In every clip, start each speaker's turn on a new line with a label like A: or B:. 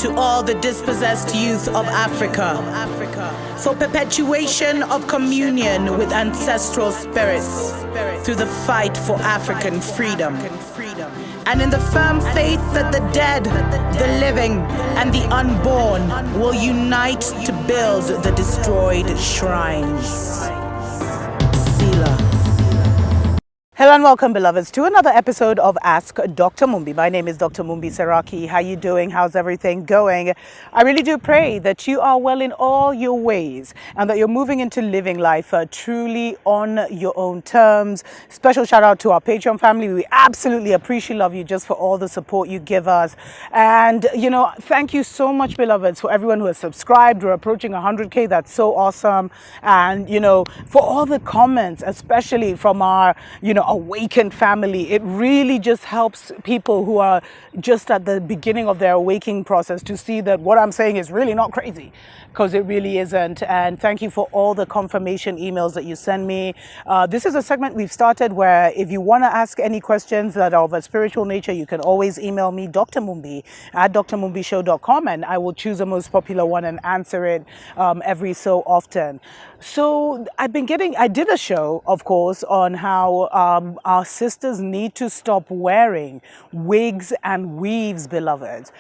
A: to all the dispossessed youth of Africa, for perpetuation of communion with ancestral spirits through the fight for African freedom, and in the firm faith that the dead, the living, and the unborn will unite to build the destroyed shrines. Selah. Hello and welcome, beloveds, to another episode of Ask Dr. Mumbi. My name is Dr. Mumbi Seraki. How you doing? How's everything going? I really do pray that you are well in all your ways and that you're moving into living life truly on your own terms. Special shout out to our Patreon family. We absolutely appreciate, love you just for all the support you give us. And, thank you so much, beloveds, for everyone who has subscribed. We're approaching 100K. That's so awesome. And, for all the comments, especially from our, awakened family. It really just helps people who are just at the beginning of their awakening process to see that what I'm saying is really not crazy, because it really isn't. And thank you for all the confirmation emails that you send me. This is a segment we've started where if you want to ask any questions that are of a spiritual nature, you can always email me, Dr. Mumbi at drmumbishow.com, and I will choose the most popular one and answer it every so often. So I did a show, of course, on how our sisters need to stop wearing wigs and weaves, beloveds,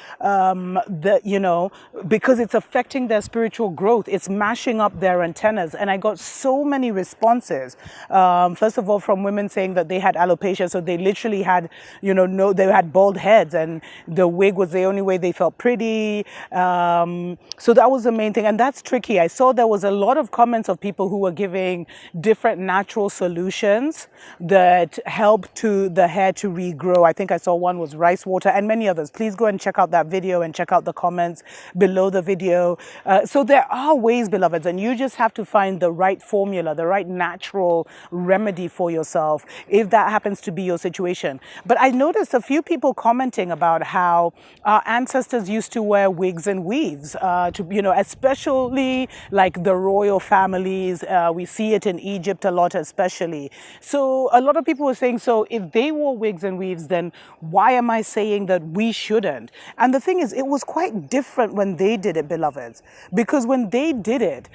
A: because it's affecting their spiritual growth. It's mashing up their antennas. And I got so many responses. First of all, from women saying that they had alopecia. So they literally had, they had bald heads and the wig was the only way they felt pretty. So that was the main thing. And that's tricky. I saw there was a lot of comments of people who were giving different natural solutions that help to the hair to regrow. I think I saw one was rice water and many others. Please go and check out that video and check out the comments below the video. So there are ways, beloveds, and you just have to find the right formula, the right natural remedy for yourself, if that happens to be your situation. But I noticed a few people commenting about how our ancestors used to wear wigs and weaves, especially like the royal families. We see it in Egypt a lot, especially. So a lot of people were saying, so if they wore wigs and weaves, then why am I saying that we shouldn't? And the thing is, it was quite different when they did it, beloveds, because when they did it,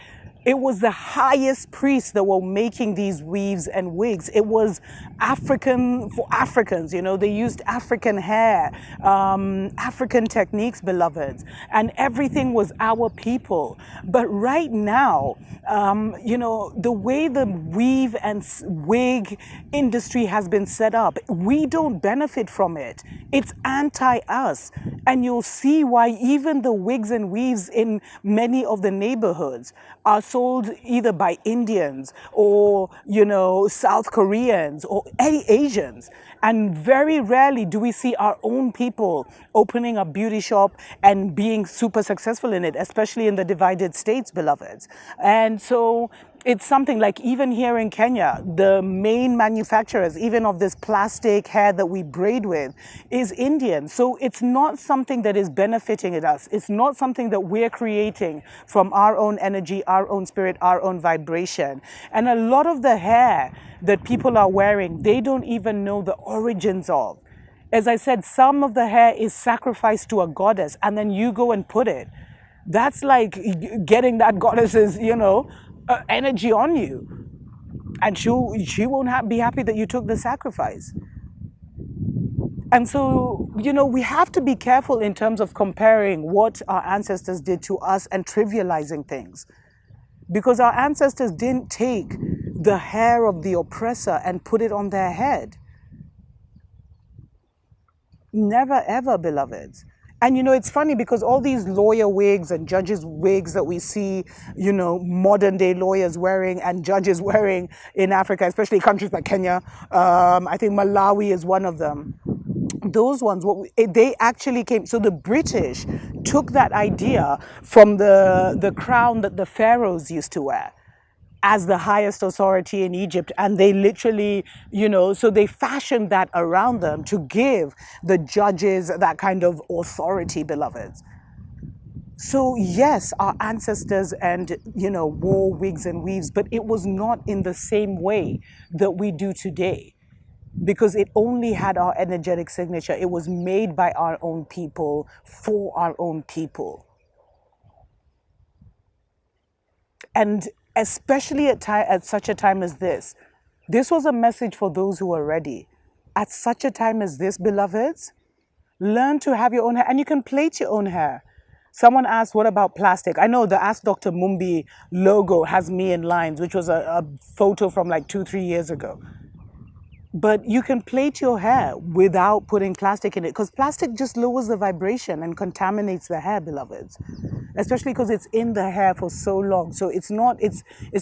A: it was the highest priests that were making these weaves and wigs. It was African for Africans, they used African hair, African techniques, beloveds, and everything was our people. But right now, the way the weave and wig industry has been set up, we don't benefit from it. It's anti-us. And you'll see why even the wigs and weaves in many of the neighborhoods are sold either by Indians or, South Koreans or any Asians. And very rarely do we see our own people opening a beauty shop and being super successful in it, especially in the divided states, beloveds. And so it's something like even here in Kenya, the main manufacturers, even of this plastic hair that we braid with, is Indian. So it's not something that is benefiting us. It's not something that we're creating from our own energy, our own spirit, our own vibration. And a lot of the hair that people are wearing, they don't even know the origins of. As I said, some of the hair is sacrificed to a goddess, and then you go and put it. That's like getting that goddess's, energy on you, and she won't be happy that you took the sacrifice. And so, we have to be careful in terms of comparing what our ancestors did to us and trivializing things, because our ancestors didn't take the hair of the oppressor and put it on their head. Never ever, beloveds. And it's funny because all these lawyer wigs and judges wigs that we see, modern day lawyers wearing and judges wearing in Africa, especially countries like Kenya, I think Malawi is one of them. Those ones, they actually came, so the British took that idea from the crown that the pharaohs used to wear as the highest authority in Egypt. And they literally, so they fashioned that around them to give the judges that kind of authority, beloveds. So yes, our ancestors wore wigs and weaves, but it was not in the same way that we do today. because it only had our energetic signature. It was made by our own people for our own people. And especially at such a time as this was a message for those who are ready. At such a time as this, beloveds, learn to have your own hair, and you can plait your own hair. Someone asked, what about plastic? I know the Ask Dr. Mumbi logo has me in lines, which was a photo from like 2-3 years ago. But you can plait your hair without putting plastic in it, because plastic just lowers the vibration and contaminates the hair, beloveds. Especially because it's in the hair for so long. So it's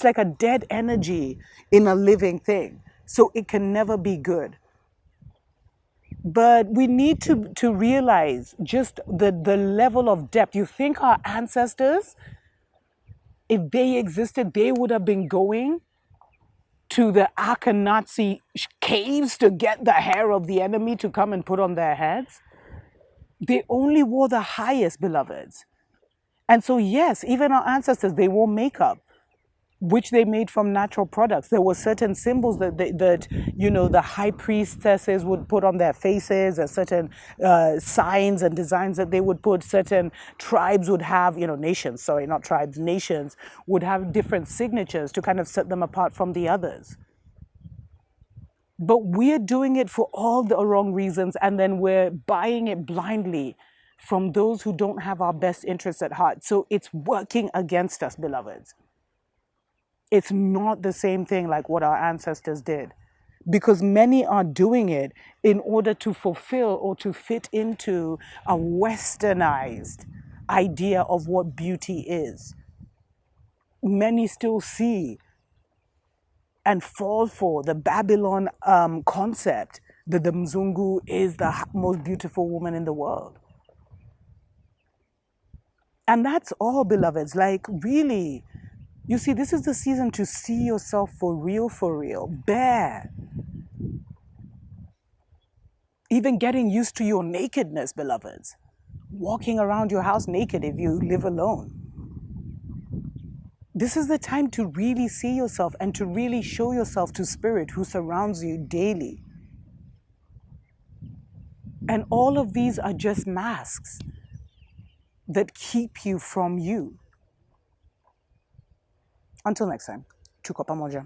A: like a dead energy in a living thing. So it can never be good. But we need to realize just the level of depth. You think our ancestors, if they existed, they would have been going to the Akhenaten caves to get the hair of the enemy to come and put on their heads? They only wore the highest, beloveds. And so, yes, even our ancestors, they wore makeup, which they made from natural products. There were certain symbols that the high priestesses would put on their faces, and certain signs and designs that they would put. Certain tribes would have, nations, sorry, not tribes, nations would have different signatures to kind of set them apart from the others. But we're doing it for all the wrong reasons, and then we're buying it blindly from those who don't have our best interests at heart. So it's working against us, beloveds. It's not the same thing like what our ancestors did, because many are doing it in order to fulfill or to fit into a westernized idea of what beauty is. Many still see and fall for the Babylon concept that the Mzungu is the most beautiful woman in the world. And that's all, beloveds. Like, really, you see, this is the season to see yourself for real, bare. Even getting used to your nakedness, beloveds. Walking around your house naked if you live alone. This is the time to really see yourself and to really show yourself to Spirit who surrounds you daily. And all of these are just masks that keep you from you. Until next time, chuko pamoja.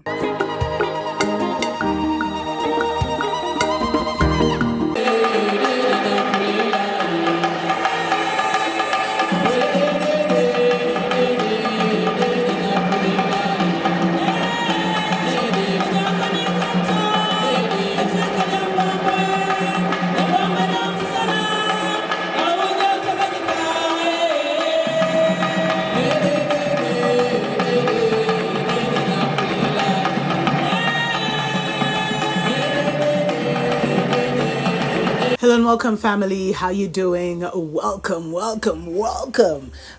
A: Hello and welcome, family. How you doing? Welcome.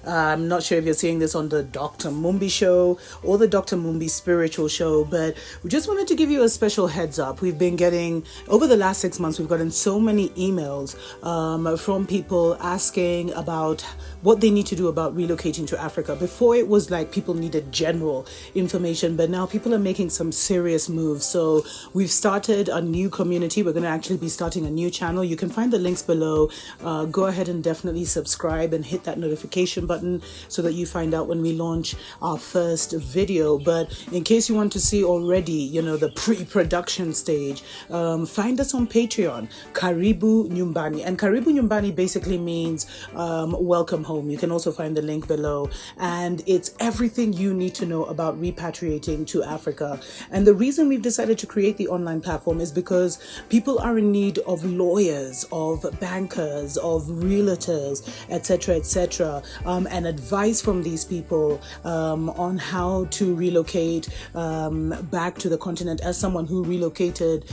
A: I'm not sure if you're seeing this on the Dr. Mumbi show or the Dr. Mumbi spiritual show, but we just wanted to give you a special heads up. We've been getting, over the last 6 months, we've gotten so many emails from people asking about what they need to do about relocating to Africa. Before, it was like people needed general information, but now people are making some serious moves. So we've started a new community. We're going to actually be starting a new channel. You can find the links below. Go ahead and definitely subscribe and hit that notification button so that you find out when we launch our first video. But in case you want to see already, the pre-production stage, find us on Patreon, Karibu Nyumbani. And Karibu Nyumbani basically means welcome home. You can also find the link below. And it's everything you need to know about repatriating to Africa. And the reason we've decided to create the online platform is because people are in need of lawyers, of bankers, of realtors, etc., and advice from these people on how to relocate back to the continent. As someone who relocated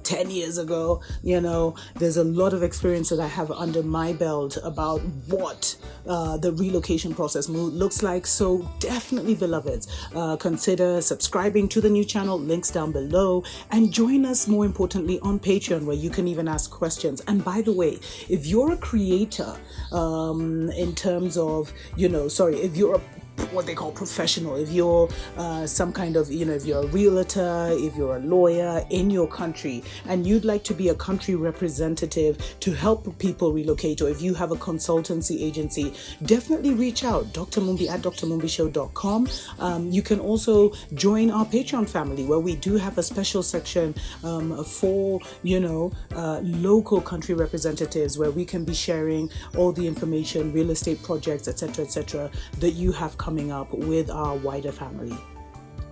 A: 10 years ago, there's a lot of experience that I have under my belt about what the relocation process looks like. So definitely, beloveds, consider subscribing to the new channel, links down below, and join us, more importantly, on Patreon, where you can even ask questions. And by the way, if you're a creator, in terms of, if you're a what they call professional, if you're some kind of, if you're a realtor, if you're a lawyer in your country and you'd like to be a country representative to help people relocate, or if you have a consultancy agency, definitely reach out. Dr. Mumbi at drmumbishow.com. You can also join our Patreon family, where we do have a special section for, local country representatives, where we can be sharing all the information, real estate projects, etc., that you have coming up with our wider family.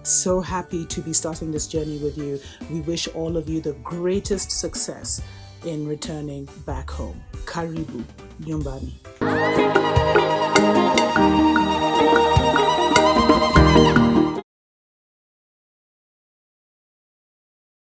A: So happy to be starting this journey with you. We wish all of you the greatest success in returning back home. Karibu, Nyumbani.